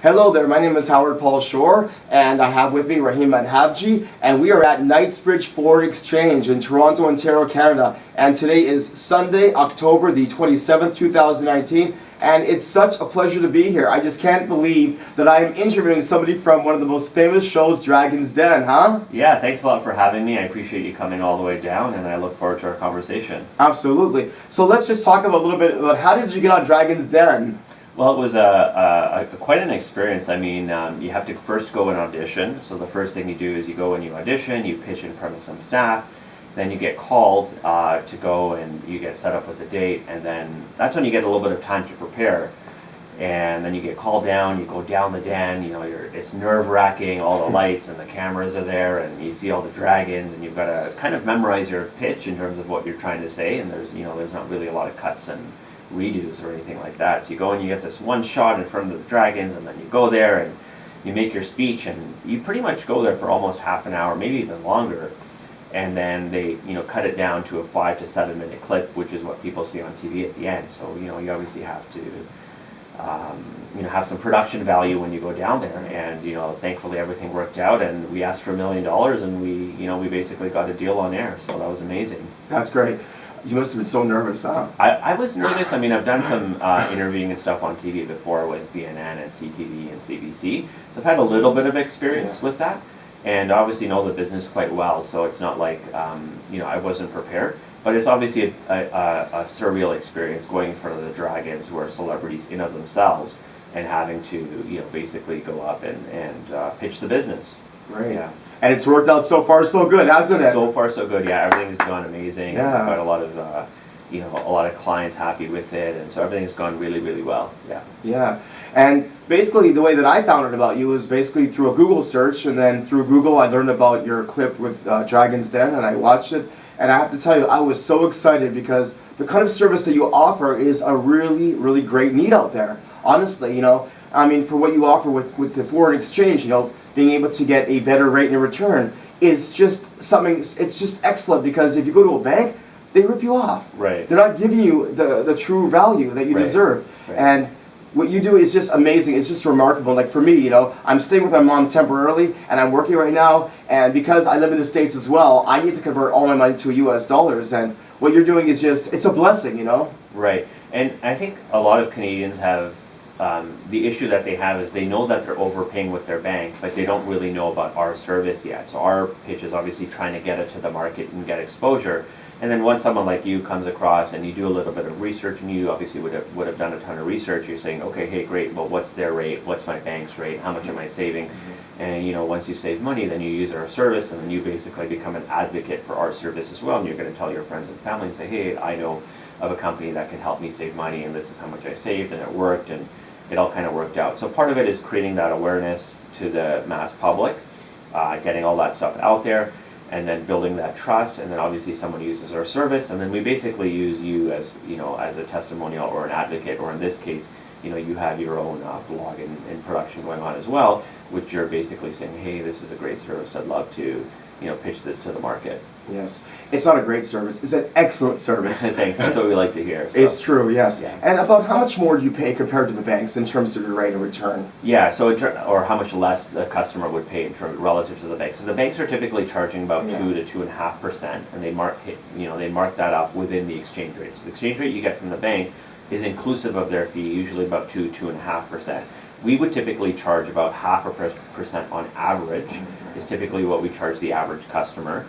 Hello there, my name is Howard Paul Shore, and I have with me Rahim Mahadi, and we are at Knightsbridge Foreign Exchange in Toronto, Ontario, Canada. And today is Sunday, October the 27th, 2019, and it's such a pleasure to be here. I just can't believe that I am interviewing somebody from one of the most famous shows, Dragon's Den, huh? Yeah, thanks a lot for having me. I appreciate you coming all the way down, and I look forward to our conversation. Absolutely. So let's just talk about a little bit about how did you get on Dragon's Den? Well, it was quite an experience. I mean, you have to first go and audition. So the first thing you do is you go and you audition, you pitch in front of some staff, then you get called to go and you get set up with a date, and then that's when you get a little bit of time to prepare. And then you get called down, you go down the den, it's nerve-wracking, all the lights and the cameras are there, and you see all the dragons, and you've got to kind of memorize your pitch in terms of what you're trying to say, and there's not really a lot of cuts and redos or anything like that. So you go and you get this one shot in front of the dragons, and then you go there and you make your speech, and you pretty much go there for almost half an hour, maybe even longer, and then they cut it down to a 5 to 7 minute clip, which is what people see on TV at the end. So you obviously have to have some production value when you go down there, and thankfully everything worked out, and we asked for $1 million, and we basically got a deal on air, so that was amazing. That's great. You must have been so nervous, huh? I was nervous. I mean, I've done some interviewing and stuff on TV before with BNN and CTV and CBC, so I've had a little bit of experience with that, and obviously know the business quite well, so it's not like I wasn't prepared. But it's obviously a surreal experience going in front of the dragons, who are celebrities in of themselves, and having to basically go up and pitch the business. Right. Yeah. And it's worked out so far so good, hasn't it? So far so good. Yeah, everything's gone amazing. Yeah. We've got a lot of clients happy with it, and so everything's gone really, really well. Yeah. Yeah. And basically the way that I found out about you was basically through a Google search, and then through Google I learned about your clip with Dragon's Den, and I watched it, and I have to tell you, I was so excited because the kind of service that you offer is a really, really great need out there. Honestly, I mean, for what you offer with the foreign exchange, being able to get a better rate in return is just something, it's just excellent, because if you go to a bank, they rip you off. Right. They're not giving you the true value that you deserve. Right. And what you do is just amazing. It's just remarkable. Like for me, I'm staying with my mom temporarily, and I'm working right now, and because I live in the States as well, I need to convert all my money to US dollars, and what you're doing is just, it's a blessing, Right. And I think a lot of Canadians have the issue that they have is they know that they're overpaying with their bank, but they don't really know about our service yet. So our pitch is obviously trying to get it to the market and get exposure. And then once someone like you comes across and you do a little bit of research, and you obviously would have done a ton of research, you're saying, okay, hey, great, well, what's their rate? What's my bank's rate? How much am I saving? And once you save money, then you use our service, and then you basically become an advocate for our service as well. And you're going to tell your friends and family and say, hey, I know of a company that can help me save money, and this is how much I saved, and it worked, and it all kind of worked out. So part of it is creating that awareness to the mass public, getting all that stuff out there, and then building that trust, and then obviously someone uses our service, and then we basically use you as as a testimonial or an advocate, or in this case, you have your own blog and production going on as well, which you're basically saying, hey, this is a great service, I'd love to pitch this to the market. Yes. It's not a great service. It's an excellent service. Thanks. That's what we like to hear. So. It's true, yes. Yeah. And about how much more do you pay compared to the banks in terms of your rate of return? Yeah, so or how much less the customer would pay in terms relative to the banks. So the banks are typically charging about 2 to 2.5%, and they mark that up within the exchange rate. So the exchange rate you get from the bank is inclusive of their fee, usually about 2.5%. We would typically charge about 0.5% on average, is typically what we charge the average customer,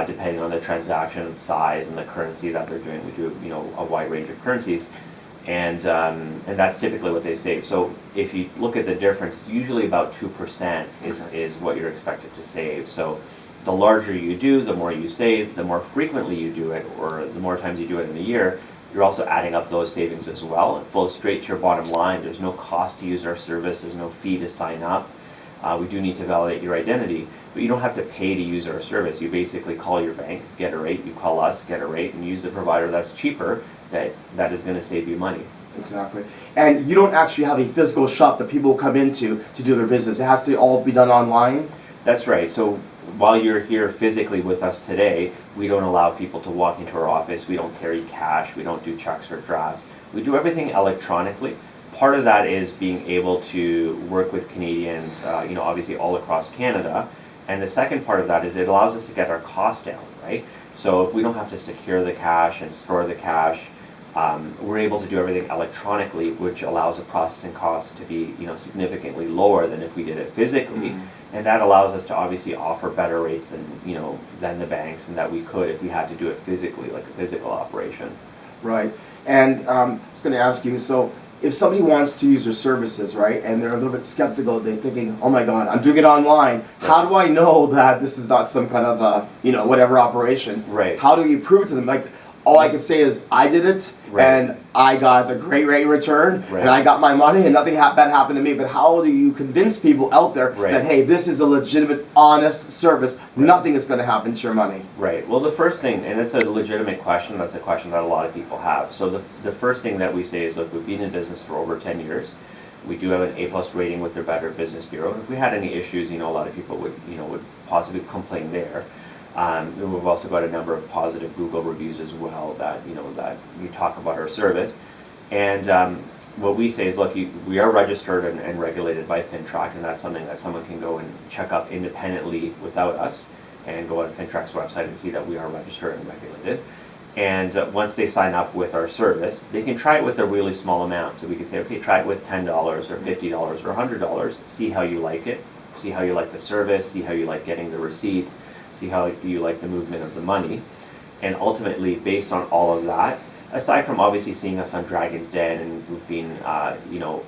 depending on the transaction size and the currency that they're doing. We do a wide range of currencies, and that's typically what they save. So if you look at the difference, it's usually about 2% is what you're expected to save. So the larger you do, the more you save. The more frequently you do it, or the more times you do it in a year, you're also adding up those savings as well. It flows straight to your bottom line. There's no cost to use our service. There's no fee to sign up. We do need to validate your identity, but you don't have to pay to use our service. You basically call your bank, get a rate, you call us, get a rate, and use the provider that's cheaper, that is going to save you money. Exactly. And you don't actually have a physical shop that people come into to do their business. It has to all be done online? That's right. So while you're here physically with us today, we don't allow people to walk into our office. We don't carry cash. We don't do checks or drafts. We do everything electronically. part of that is being able to work with Canadians, obviously all across Canada. And the second part of that is it allows us to get our costs down, right? So if we don't have to secure the cash and store the cash, we're able to do everything electronically, which allows the processing cost to be, significantly lower than if we did it physically. And that allows us to obviously offer better rates than the banks, and that we could if we had to do it physically, like a physical operation. Right. And I was going to ask you, so if somebody wants to use your services, right, and they're a little bit skeptical, they're thinking, oh my God, I'm doing it online. How do I know that this is not some kind of whatever operation? Right. How do you prove it to them? Like, all I can say is I did it, and I got a great rate of return, and I got my money, and nothing bad happened to me. But how do you convince people out there that, hey, this is a legitimate, honest service, nothing is going to happen to your money? Right. Well, the first thing, and it's a legitimate question, that's a question that a lot of people have. So the first thing that we say is, look, we've been in business for over 10 years. We do have an A+ rating with the Better Business Bureau. If we had any issues, a lot of people would possibly complain there. We've also got a number of positive Google reviews as well that you talk about our service. And what we say is, look, we are registered and regulated by FinTrack, and that's something that someone can go and check up independently without us, and go on FinTrack's website and see that we are registered and regulated. And once they sign up with our service, they can try it with a really small amount. So we can say, okay, try it with $10 or $50 or $100, see how you like it, see how you like the service, see how you like getting the receipts, see how you like the movement of the money. And ultimately, based on all of that, aside from obviously seeing us on Dragon's Den, and we've been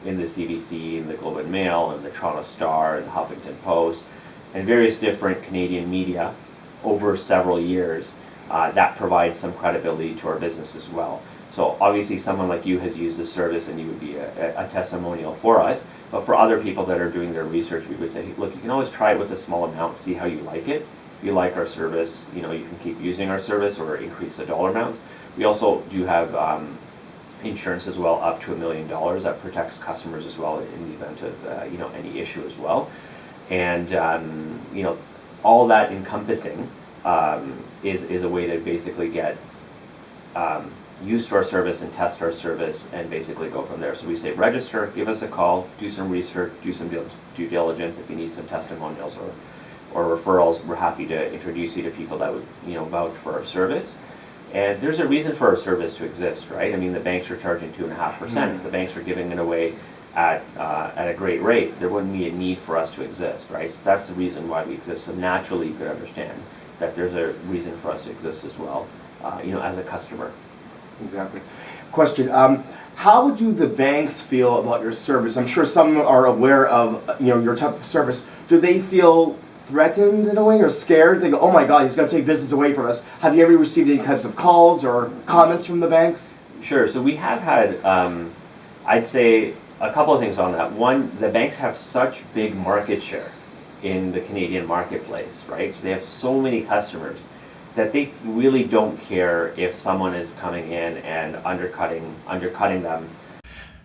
in the CBC, and the Globe and Mail, and the Toronto Star, and the Huffington Post, and various different Canadian media over several years, that provides some credibility to our business as well. So obviously someone like you has used the service, and you would be a testimonial for us. But for other people that are doing their research, we would say, look, you can always try it with a small amount, see how you like it. If you like our service, you can keep using our service or increase the dollar amounts. We also do have insurance as well, up to $1 million, that protects customers as well in the event of any issue as well. And all that encompassing is a way to basically get used to our service and test our service, and basically go from there. So we say register, give us a call, do some research, do some due diligence. If you need some testimonials or referrals, we're happy to introduce you to people that would vouch for our service. And there's a reason for our service to exist, right? I mean, the banks are charging 2.5%. If the banks are giving it away at a great rate, there wouldn't be a need for us to exist, right? So that's the reason why we exist. So naturally, you could understand that there's a reason for us to exist as well, as a customer. Exactly. Question: how do the banks feel about your service? I'm sure some are aware of your type of service. Do they feel threatened in a way, or scared? They go, oh my God, he's going to take business away from us. Have you ever received any types of calls or comments from the banks? Sure. So we have had, I'd say, a couple of things on that. One, the banks have such big market share in the Canadian marketplace, right? So they have so many customers that they really don't care if someone is coming in and undercutting them.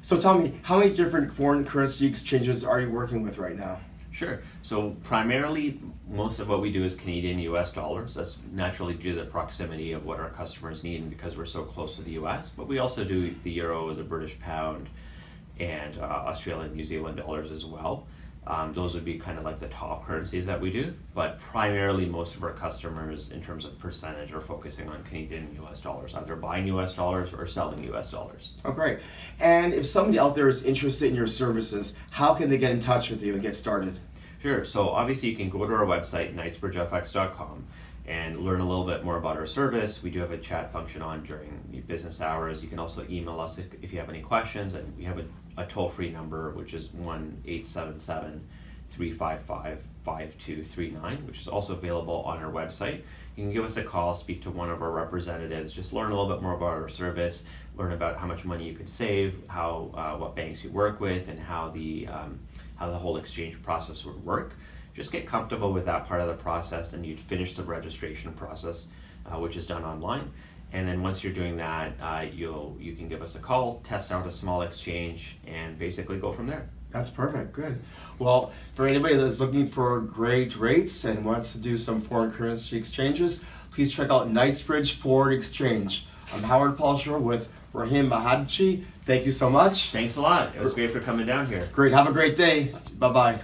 So tell me, how many different foreign currency exchanges are you working with right now? Sure. So primarily, most of what we do is Canadian US dollars. That's naturally due to the proximity of what our customers need, and because we're so close to the US. But we also do the euro, the British pound, and Australian, New Zealand dollars as well. Those would be kind of like the top currencies that we do. But primarily, most of our customers, in terms of percentage, are focusing on Canadian US dollars, either buying US dollars or selling US dollars. Oh, great. And if somebody out there is interested in your services, how can they get in touch with you and get started? Sure. So obviously you can go to our website, knightsbridgefx.com, and learn a little bit more about our service. We do have a chat function on during business hours. You can also email us if you have any questions, and we have a toll-free number, which is 1-877-355-5239, which is also available on our website. You can give us a call, speak to one of our representatives, just learn a little bit more about our service, learn about how much money you could save, what banks you work with, and how the whole exchange process would work. Just get comfortable with that part of the process, and you'd finish the registration process, which is done online. And then once you're doing that, you can give us a call, test out a small exchange, and basically go from there. That's perfect. Good. Well, for anybody that's looking for great rates and wants to do some foreign currency exchanges, please check out Knightsbridge Foreign Exchange. I'm Howard Paul Shore with Rahim Mahadi. Thank you so much. Thanks a lot. It was great for coming down here. Great. Have a great day. Bye-bye.